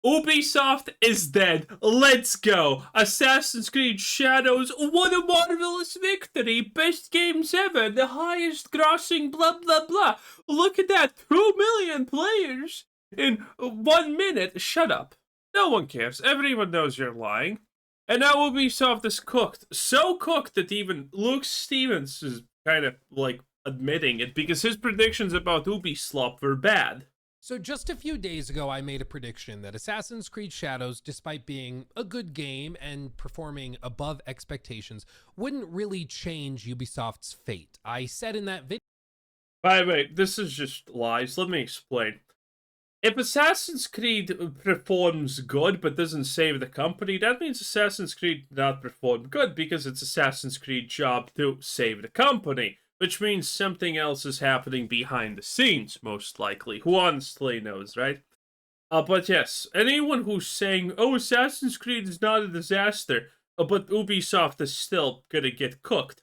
Ubisoft is dead. Let's go. Assassin's Creed Shadows, what a marvelous victory. Best games ever. The highest grossing blah blah blah. Look at that. 2 million players in 1 minute. Shut up. No one cares. Everyone knows you're lying. And now Ubisoft is cooked. So cooked that even Luke Stevens is kind of like admitting it because his predictions about Ubisoft were bad. So just a few days ago, I made a prediction that Assassin's Creed Shadows, despite being a good game and performing above expectations, wouldn't really change Ubisoft's fate. I said in that video... By the way, this is just lies. Let me explain. If Assassin's Creed performs good but doesn't save the company, that means Assassin's Creed did not perform good because it's Assassin's Creed's job to save the company. Which means something else is happening behind the scenes, most likely. Who honestly knows, right? But yes, anyone who's saying, oh, Assassin's Creed is not a disaster, but Ubisoft is still gonna get cooked,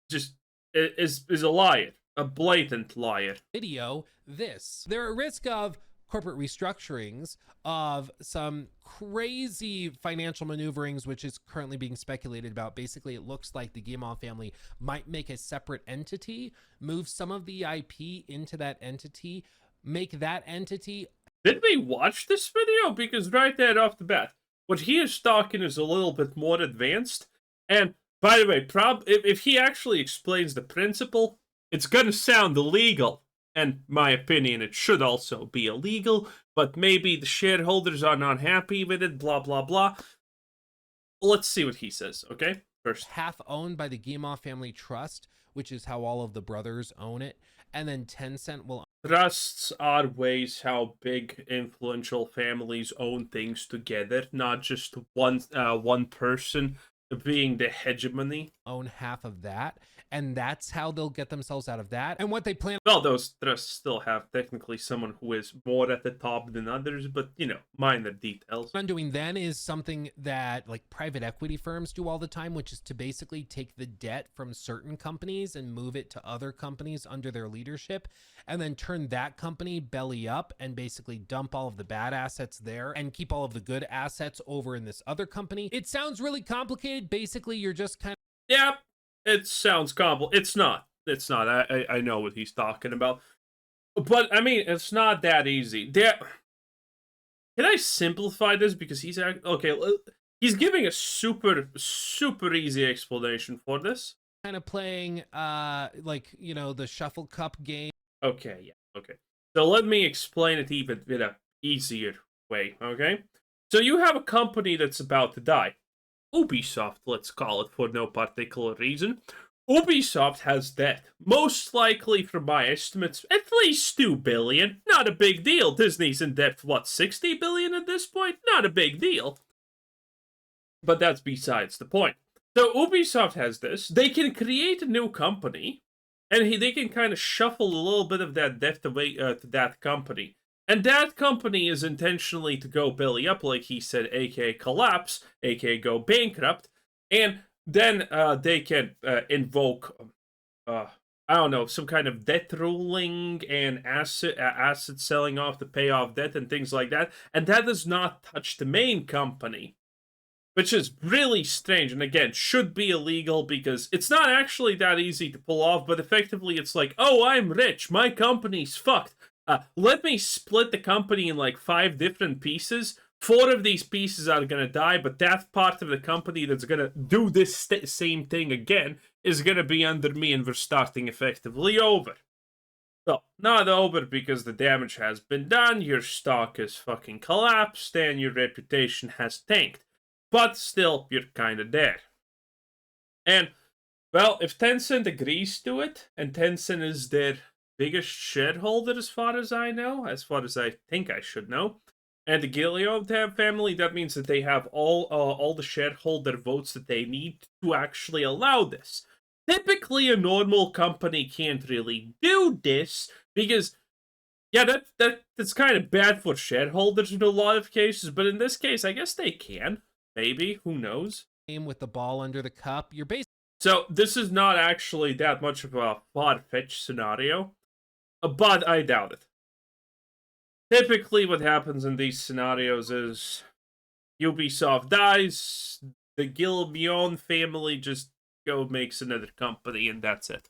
just is a liar. A blatant liar. Video, they're at risk of corporate restructurings, of some crazy financial maneuverings, which is currently being speculated about. Basically, it looks like the Guillemot family might make a separate entity, move some of the IP into that entity, make that entity... Did we watch this video? Because right there off the bat, what he is talking is a little bit more advanced. And by the way, if he actually explains the principle, it's gonna sound illegal. And my opinion, it should also be illegal, but maybe the shareholders are not happy with it, blah, blah, blah. Let's see what he says, okay? First. Half owned by the Guillemot family trust, which is how all of the brothers own it. And then Tencent will... Trusts are ways how big influential families own things together, not just one person being the hegemony. Own half of that, and that's how they'll get themselves out of that. And what they plan... Well, those trusts still have technically someone who is more at the top than others, but, you know, minor details. What I'm doing then is something that, like, private equity firms do all the time, which is to basically take the debt from certain companies and move it to other companies under their leadership, and then turn that company belly up and basically dump all of the bad assets there and keep all of the good assets over in this other company. It sounds really complicated. Basically, you're just kind of... Yeah, it sounds complicated. It's not. It's not. I know what he's talking about. But, I mean, it's not that easy. Can I simplify this? Because he's... Okay, he's giving a super, super easy explanation for this. Kind of playing, like, you know, the shuffle cup game. Okay, yeah, okay. So let me explain it even in a easier way, okay? So you have a company that's about to die. Ubisoft, let's call it, for no particular reason. Ubisoft has debt. Most likely, from my estimates, at least 2 billion. Not a big deal. Disney's in debt, what, 60 billion at this point? Not a big deal. But that's besides the point. So Ubisoft has this. They can create a new company, and they can kind of shuffle a little bit of that debt away to that company. And that company is intentionally to go belly up, like he said, aka collapse, aka go bankrupt. And then they can invoke, I don't know, some kind of debt ruling and asset selling off to pay off debt and things like that. And that does not touch the main company, which is really strange, and again, should be illegal because it's not actually that easy to pull off, but effectively it's like, oh, I'm rich, my company's fucked. Let me split the company in like 5 different pieces. 4 of these pieces are gonna die, but that part of the company that's gonna do this same thing again is gonna be under me, and we're starting effectively over. Well, not over because the damage has been done, your stock has fucking collapsed, and your reputation has tanked. But still, you're kind of there. And, well, if Tencent agrees to it, and Tencent is their biggest shareholder as far as I know, as far as I think I should know, and the Guillemot family, that means that they have all the shareholder votes that they need to actually allow this. Typically, a normal company can't really do this, because... yeah, that's kind of bad for shareholders in a lot of cases, but in this case, I guess they can. Maybe, who knows? Game with the ball under the cup. You're basically... So, this is not actually that much of a far-fetched scenario, but I doubt it. typically what happens in these scenarios is Ubisoft dies, the Gilbion family just makes another company, and that's it.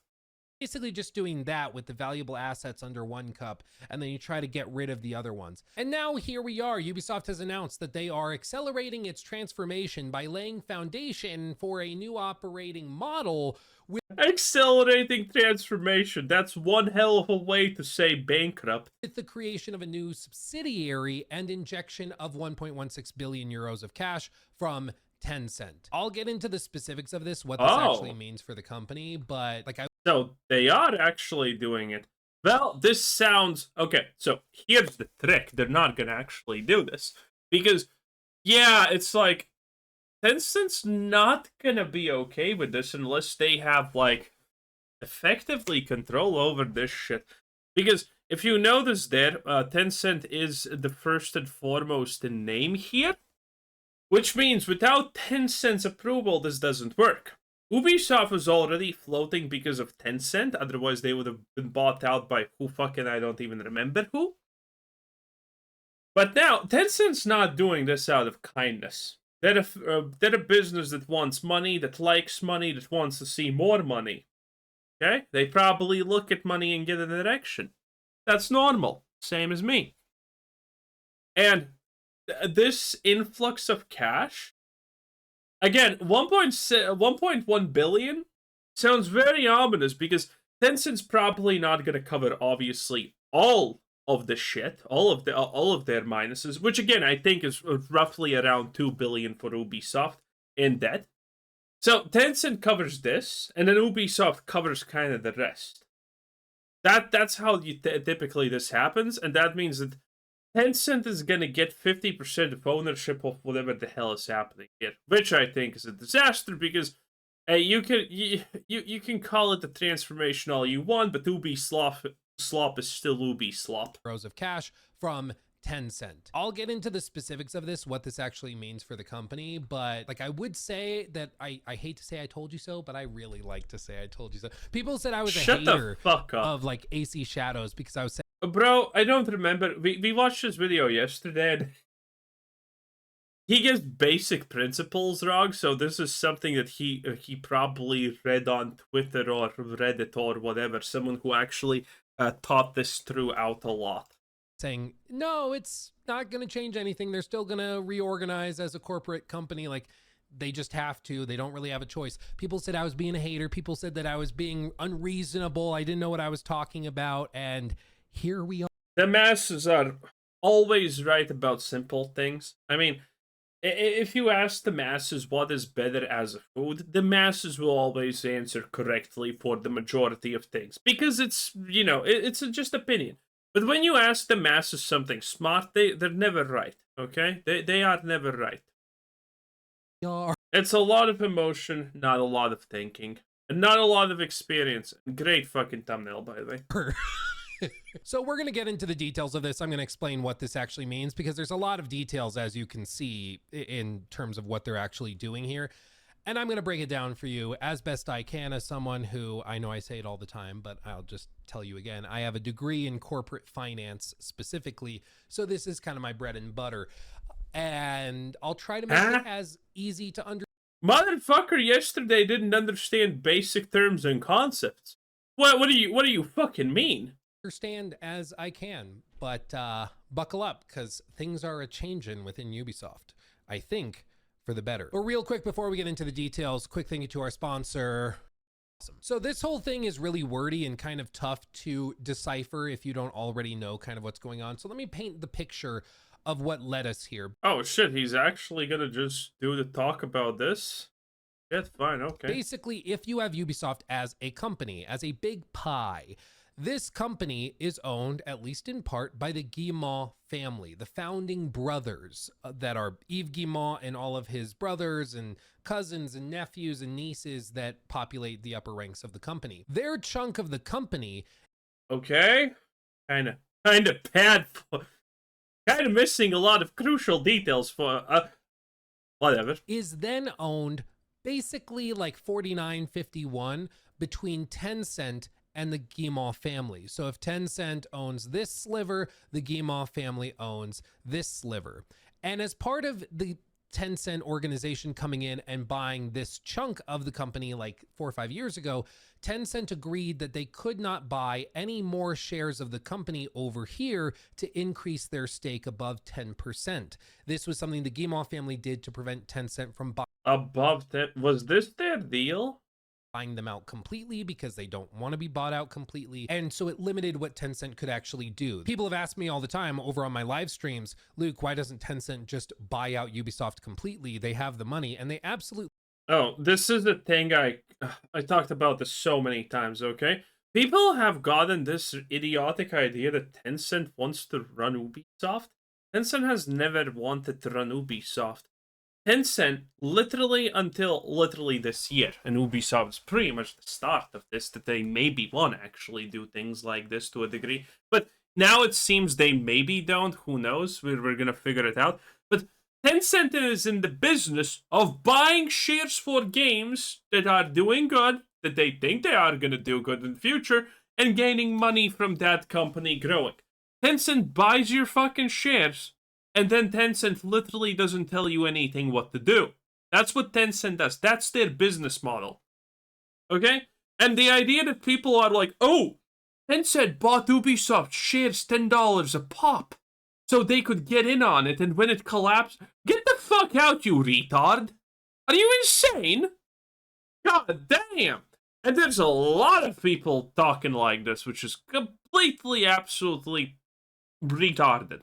Basically just doing that with the valuable assets under one cup, and then you try to get rid of the other ones. And now here we are. Ubisoft has announced that they are accelerating its transformation by laying foundation for a new operating model with accelerating transformation. That's one hell of a way to say bankrupt. the creation of a new subsidiary and injection of 1.16 billion euros of cash from Tencent. I'll get into the specifics of this, what this actually means for the company, but so they are actually doing it. Well, this sounds okay. So here's the trick: they're not gonna actually do this because, yeah, it's like Tencent's not gonna be okay with this unless they have like effectively control over this shit. Because if you notice there, Tencent is the first and foremost in name here, which means without Tencent's approval, this doesn't work. Ubisoft was already floating because of Tencent, otherwise they would have been bought out by who fucking I don't even remember who. But now, Tencent's not doing this out of kindness. They're a business that wants money, that likes money, that wants to see more money. Okay? They probably look at money and get an erection. That's normal. Same as me. And this influx of cash, again, 1.1 billion sounds very ominous because Tencent's probably not going to cover, obviously, all of the shit, all of their minuses, which again I think is roughly around 2 billion for Ubisoft in debt. So Tencent covers this, and then Ubisoft covers kind of the rest. That's how typically this happens, and that means that Tencent is gonna get 50% of ownership of whatever the hell is happening here, which I think is a disaster because you can call it the transformation all you want, but Ubisoft slop is still Ubisoft. Euros of cash from Tencent. I'll get into the specifics of this, what this actually means for the company, but like I would say that I hate to say I told you so, but I really like to say I told you so. People said I was a hater of like AC Shadows because I was saying, bro, I don't remember. We watched this video yesterday and he gets basic principles wrong, so this is something that he probably read on Twitter or Reddit or whatever. Someone who actually thought this throughout a lot. Saying, no, it's not going to change anything. They're still going to reorganize as a corporate company. Like, they just have to. They don't really have a choice. People said I was being a hater. People said that I was being unreasonable. I didn't know what I was talking about. And here we are. The masses are always right about simple things. I mean, if you ask the masses what is better as a food, the masses will always answer correctly for the majority of things. Because it's, you know, it's just opinion. But when you ask the masses something smart, they're never right, okay? They are never right. It's a lot of emotion, not a lot of thinking. And not a lot of experience. Great fucking thumbnail, by the way. So we're going to get into the details of this. I'm going to explain what this actually means because there's a lot of details, as you can see, in terms of what they're actually doing here. And I'm going to break it down for you as best I can as someone who, I know I say it all the time, but I'll just tell you again, I have a degree in corporate finance specifically. So this is kind of my bread and butter. And I'll try to make it as easy to understand. Motherfucker yesterday didn't understand basic terms and concepts. What do you fucking mean? Understand as I can, but buckle up because things are a-changin' within Ubisoft. I think for the better. But real quick before we get into the details, quick thank you to our sponsor. Awesome. So this whole thing is really wordy and kind of tough to decipher if you don't already know kind of what's going on. So let me paint the picture of what led us here. Oh shit, he's actually gonna just do the talk about this? That's fine, okay. Basically, if you have Ubisoft as a company, as a big pie, this company is owned, at least in part, by the Guillemot family, the founding brothers that are Yves Guillemot and all of his brothers and cousins and nephews and nieces that populate the upper ranks of the company. Their chunk of the company... Okay. Kind of bad for... Kind of missing a lot of crucial details for... whatever. Is then owned basically like 49-51 between Tencent and the Guimau family. So if Tencent owns this sliver, the Guimau family owns this sliver. And as part of the Tencent organization coming in and buying this chunk of the company like 4 or 5 years ago, Tencent agreed that they could not buy any more shares of the company over here to increase their stake above 10%. This was something the Guimau family did to prevent Tencent from Above that, was this their deal? buying them out completely because they don't want to be bought out completely. And so it limited what Tencent could actually do. People have asked me all the time over on my live streams, Luke, why doesn't Tencent just buy out Ubisoft completely? They have the money, and they absolutely. Oh, this is the thing I talked about this so many times, okay? People have gotten this idiotic idea that Tencent wants to run Ubisoft. Tencent has never wanted to run Ubisoft. Tencent, literally until literally this year, and Ubisoft is pretty much the start of this, that they maybe want to actually do things like this to a degree. But now it seems they maybe don't. Who knows? We're going to figure it out. But Tencent is in the business of buying shares for games that are doing good, that they think they are going to do good in the future, and gaining money from that company growing. Tencent buys your fucking shares, and then Tencent literally doesn't tell you anything what to do. That's what Tencent does. That's their business model. Okay? And the idea that people are like, oh, Tencent bought Ubisoft shares $10 a pop so they could get in on it, and when it collapsed, get the fuck out, you retard. Are you insane? God damn. And there's a lot of people talking like this, which is completely, absolutely retarded.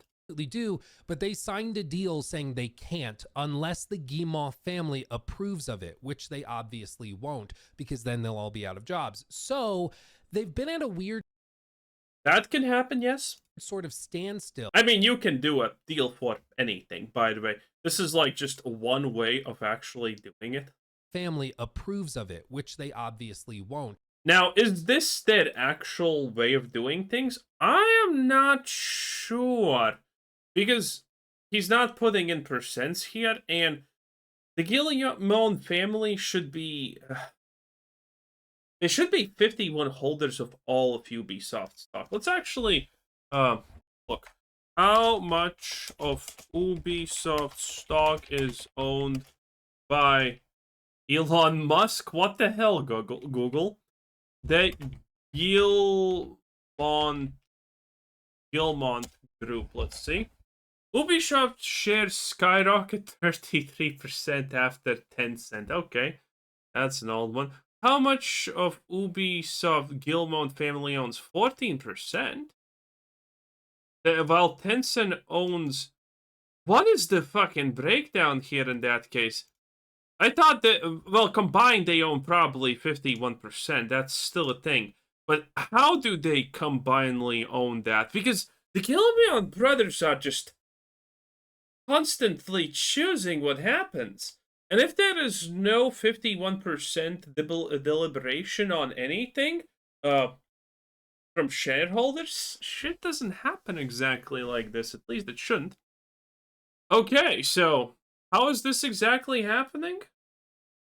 Do, but they signed a deal saying they can't unless the Guimau family approves of it, which they obviously won't, because then they'll all be out of jobs. So they've been at a weird That can happen, yes. sort of standstill. I mean, you can do a deal for anything, by the way. This is like just one way of actually doing it. Family approves of it, which they obviously won't. Now, is this their actual way of doing things? I am not sure. Because he's not putting in percents here, and the Guillemot family should be... They should be 51 holders of all of Ubisoft stock. Let's actually look. How much of Ubisoft stock is owned by Elon Musk? What the hell, Google? The Guillemot group, let's see. Ubisoft shares skyrocket 33% after Tencent. Okay, that's an old one. How much of Ubisoft Guillemot family owns? 14%. While Tencent owns... What is the fucking breakdown here in that case? I thought that, well, combined they own probably 51%. That's still a thing. But how do they combinedly own that? Because the Guillemot brothers are just constantly choosing what happens. And if there is no 51% deliberation on anything from shareholders, shit doesn't happen exactly like this. At least it shouldn't. Okay, so how is this exactly happening?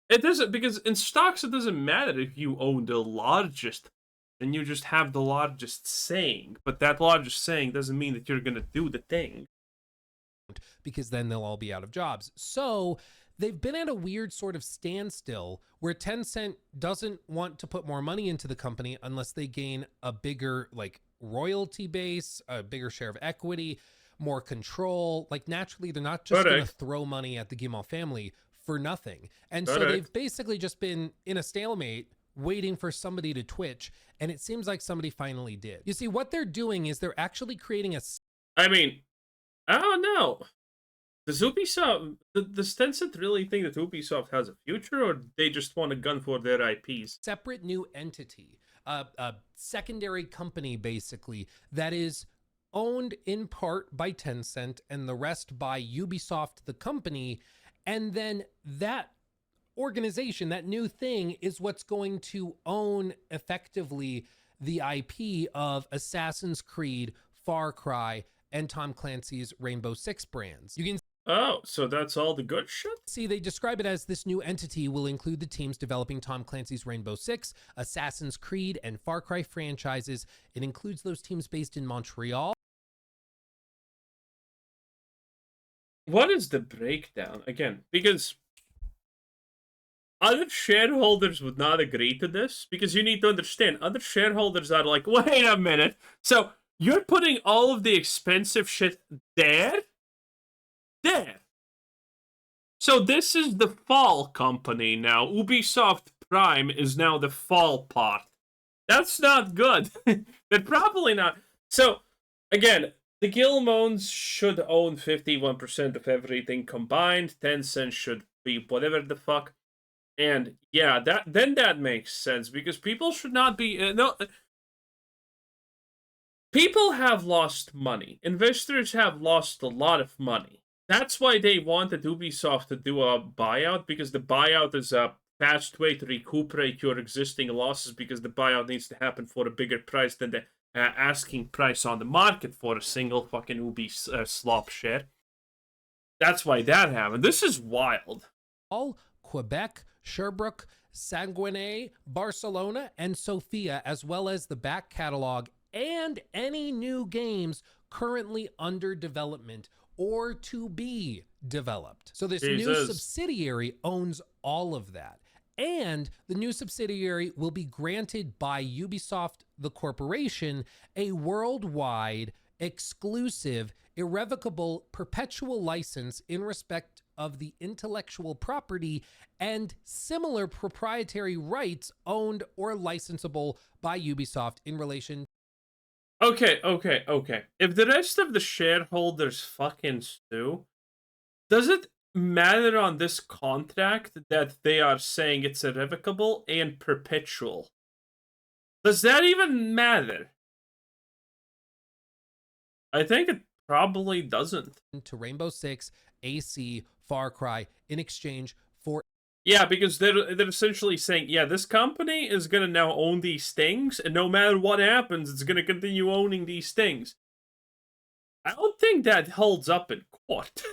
It doesn't, because in stocks it doesn't matter if you own the largest, and you just have the largest saying. But that largest saying doesn't mean that you're going to do the thing. Because then they'll all be out of jobs. So they've been at a weird sort of standstill where Tencent doesn't want to put more money into the company unless they gain a bigger like royalty base, a bigger share of equity, more control. Like naturally, they're not just going to throw money at the Guimau family for nothing. And so they've basically just been in a stalemate waiting for somebody to twitch. And it seems like somebody finally did. You see, what they're doing is they're actually creating a... I mean, I don't know. Does Ubisoft, does Tencent really think that Ubisoft has a future, or they just want a gun for their IPs? Separate new entity, a secondary company, basically, that is owned in part by Tencent and the rest by Ubisoft, the company. And then that organization, that new thing, is what's going to own effectively the IP of Assassin's Creed, Far Cry, and Tom Clancy's Rainbow Six brands. You can Oh, so that's all the good shit? See, they describe it as this new entity will include the teams developing Tom Clancy's Rainbow Six, Assassin's Creed, and Far Cry franchises. It includes those teams based in Montreal. What is the breakdown? Again, because other shareholders would not agree to this, because you need to understand, other shareholders are like, wait a minute, so you're putting all of the expensive shit there? There. So this is the fall company now. Ubisoft Prime is now the fall part. That's not good. They're probably not. So, again, the Gilmones should own 51% of everything combined. Tencent should be whatever the fuck. And yeah, that makes sense, because people should not be no. People have lost money. Investors have lost a lot of money. That's why they wanted Ubisoft to do a buyout, because the buyout is a fast way to recuperate your existing losses, because the buyout needs to happen for a bigger price than the asking price on the market for a single fucking Ubi slop share. That's why that happened. This is wild. All Quebec, Sherbrooke, Saguenay, Barcelona, and Sofia, as well as the back catalog and any new games currently under development or to be developed. So this new subsidiary owns all of that. And the new subsidiary will be granted by Ubisoft, the corporation, a worldwide, exclusive, irrevocable, perpetual license in respect of the intellectual property and similar proprietary rights owned or licensable by Ubisoft in relation. Okay. If the rest of the shareholders fucking stew, does it matter on this contract that they are saying it's irrevocable and perpetual? Does that even matter? I think it probably doesn't. To Rainbow Six, AC, Far Cry in exchange for. Yeah, because they're essentially saying, yeah, this company is gonna now own these things, and no matter what happens, it's gonna continue owning these things. I don't think that holds up in court.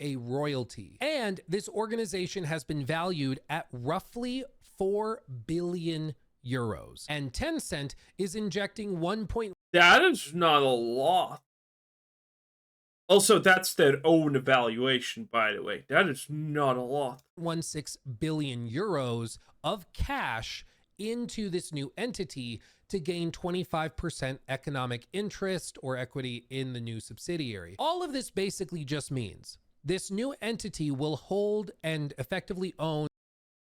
A royalty. And this organization has been valued at roughly 4 billion euros. And Tencent is injecting 1. That is not a lot. Also, that's their own evaluation, by the way. That is not a lot. 1.6 billion euros of cash into this new entity to gain 25% economic interest or equity in the new subsidiary. All of this basically just means this new entity will hold and effectively own.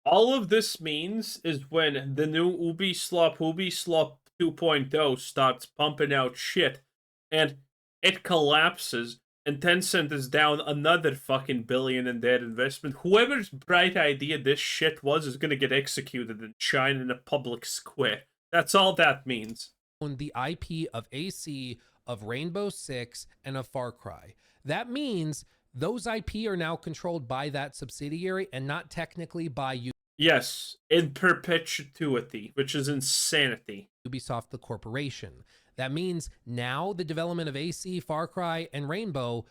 All of this means is when the new Ubisoft 2.0 starts pumping out shit and it collapses and Tencent is down another fucking billion in their investment, whoever's bright idea this shit was is gonna get executed and shine in a public square. That's all that means. The IP of AC, of Rainbow Six, and of Far Cry. That means those IP are now controlled by that subsidiary and not technically by you. Yes, in perpetuity, which is insanity. Ubisoft, the corporation. That means now the development of AC, Far Cry, and Rainbow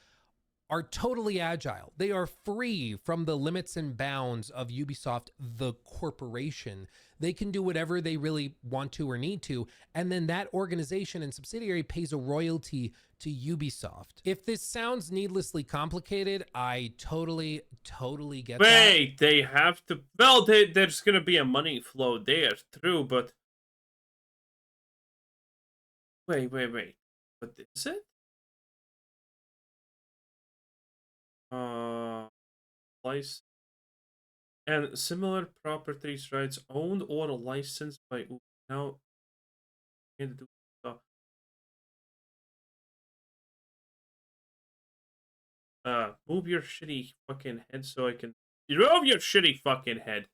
are totally agile. They are free from the limits and bounds of Ubisoft, the corporation. They can do whatever they really want to or need to. And then that organization and subsidiary pays a royalty to Ubisoft. If this sounds needlessly complicated, I totally get that. Wait, they have to... Well, there's going to be a money flow there, true, but... Wait. What is it? License and similar properties rights owned or licensed by now. Move your shitty fucking head so I can. Move your shitty fucking head.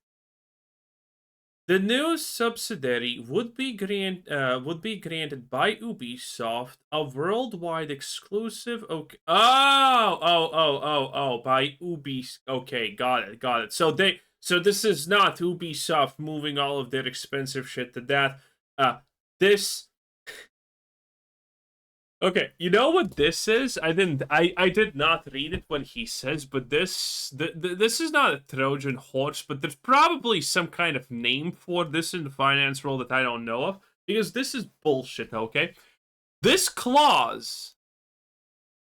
The new subsidiary would be granted by Ubisoft a worldwide exclusive. Okay. By Ubisoft. Okay, got it. So this is not Ubisoft moving all of their expensive shit to that. This. Okay, you know what this is? I did not read it when he says, but this is not a Trojan horse, but there's probably some kind of name for this in the finance world that I don't know of, because this is bullshit, okay? This clause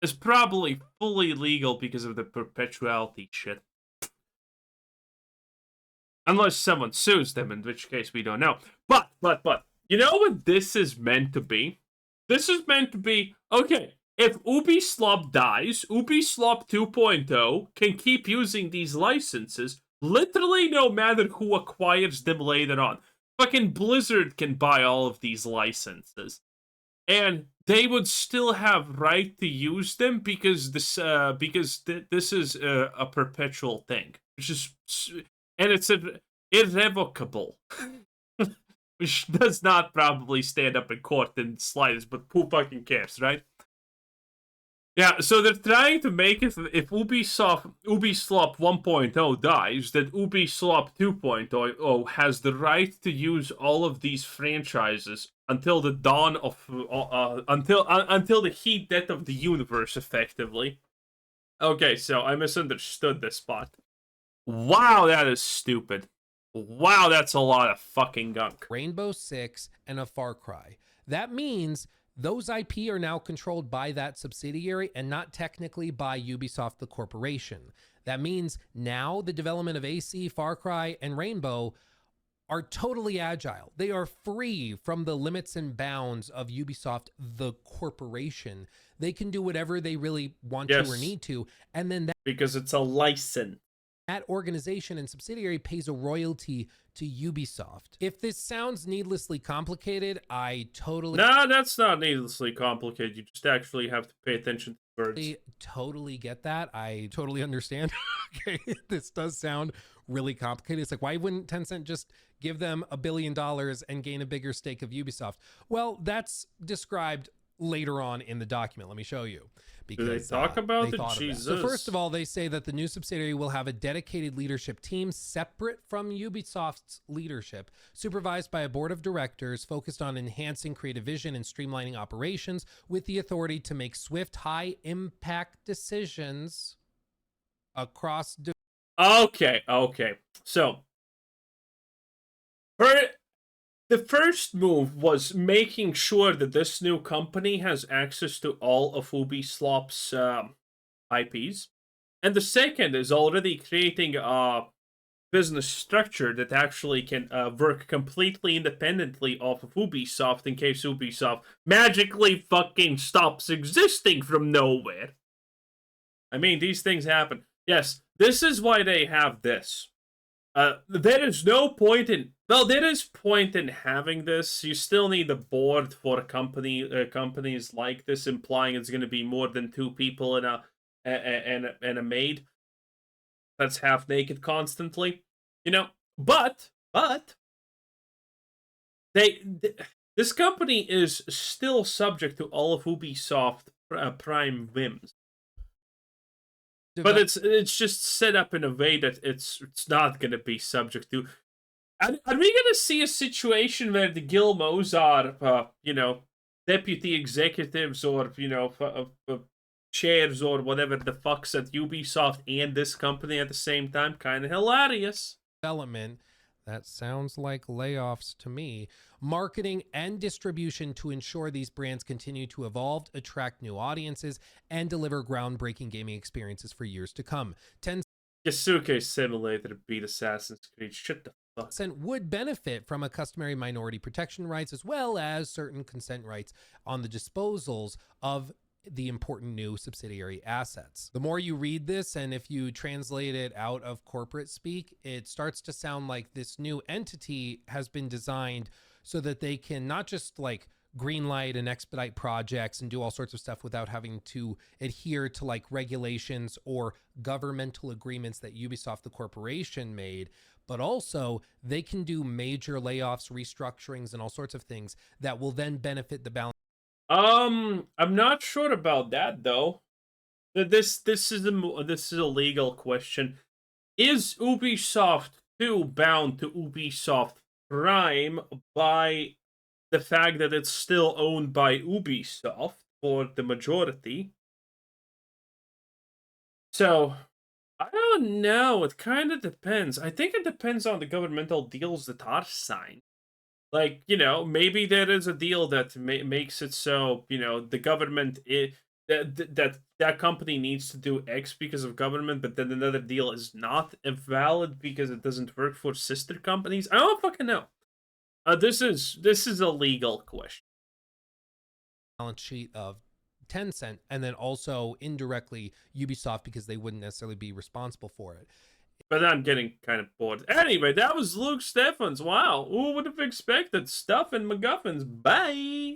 is probably fully legal because of the perpetuality shit. Unless someone sues them, in which case we don't know. But, you know what this is meant to be? This is meant to be, okay, if Ubisoft dies, Ubisoft 2.0 can keep using these licenses literally no matter who acquires them later on. Fucking Blizzard can buy all of these licenses. And they would still have right to use them because this is a perpetual thing. Which is, and it's irrevocable. Which does not probably stand up in court in the slightest, but who fucking cares, right? Yeah, so they're trying to make it if Ubisoft 1.0 dies, that Ubisoft 2.0 has the right to use all of these franchises until the dawn of until the heat death of the universe, effectively. Okay, so I misunderstood this part. Wow, that is stupid. Wow, that's a lot of fucking gunk. Rainbow Six, and a Far Cry. That means those IP are now controlled by that subsidiary and not technically by Ubisoft, the corporation. That means now the development of AC, Far Cry, and Rainbow are totally agile. They are free from the limits and bounds of Ubisoft, the corporation. They can do whatever they really want to or need to. And then because it's a license. That organization and subsidiary pays a royalty to Ubisoft. If this sounds needlessly complicated, I totally... No, that's not needlessly complicated. You just actually have to pay attention to words. I totally get that. I totally understand. Okay, this does sound really complicated. It's like, why wouldn't Tencent just give them $1 billion and gain a bigger stake of Ubisoft? Well, that's described later on in the document. Let me show you. Because do they talk about it? Jesus. So first of all, they say that the new subsidiary will have a dedicated leadership team separate from Ubisoft's leadership, supervised by a board of directors focused on enhancing creative vision and streamlining operations with the authority to make swift, high-impact decisions across... Okay. So, the first move was making sure that this new company has access to all of Ubisoft's IPs. And the second is already creating a business structure that actually can work completely independently off of Ubisoft in case Ubisoft magically fucking stops existing from nowhere. I mean, these things happen. Yes, this is why they have this. There is no point in... Well, there is point in having this. You still need a board for companies like this, implying it's going to be more than 2 people and a maid that's half naked constantly. You know, but this company is still subject to all of Ubisoft Prime whims. But it's just set up in a way that it's not going to be subject to. Are we going to see a situation where the Gilmos are, deputy executives or, chairs or whatever the fuck's at Ubisoft and this company at the same time? Kind of hilarious. Development. That sounds like layoffs to me. Marketing and distribution to ensure these brands continue to evolve, attract new audiences, and deliver groundbreaking gaming experiences for years to come. Yasuke Simulator beat Assassin's Creed. Shut the fuck. Tencent would benefit from a customary minority protection rights as well as certain consent rights on the disposals of the important new subsidiary assets. The more you read this, and if you translate it out of corporate speak, it starts to sound like this new entity has been designed so that they can not just like greenlight and expedite projects and do all sorts of stuff without having to adhere to like regulations or governmental agreements that Ubisoft, the corporation, made, but also they can do major layoffs, restructurings, and all sorts of things that will then benefit the balance. I'm not sure about that though. This is a legal question. Is Ubisoft 2 bound to Ubisoft Prime by the fact that it's still owned by Ubisoft? for the majority. So I don't know. It kind of depends. I think it depends on the governmental deals that are signed. Like, maybe there is a deal that makes it so, the government that company needs to do X because of government, but then another deal is not valid because it doesn't work for sister companies. I don't fucking know. This is a legal question. Balance sheet of Tencent, and then also indirectly Ubisoft because they wouldn't necessarily be responsible for it. But I'm getting kind of bored. Anyway, that was Luke Steffens. Wow, who would have expected stuff and MacGuffins? Bye.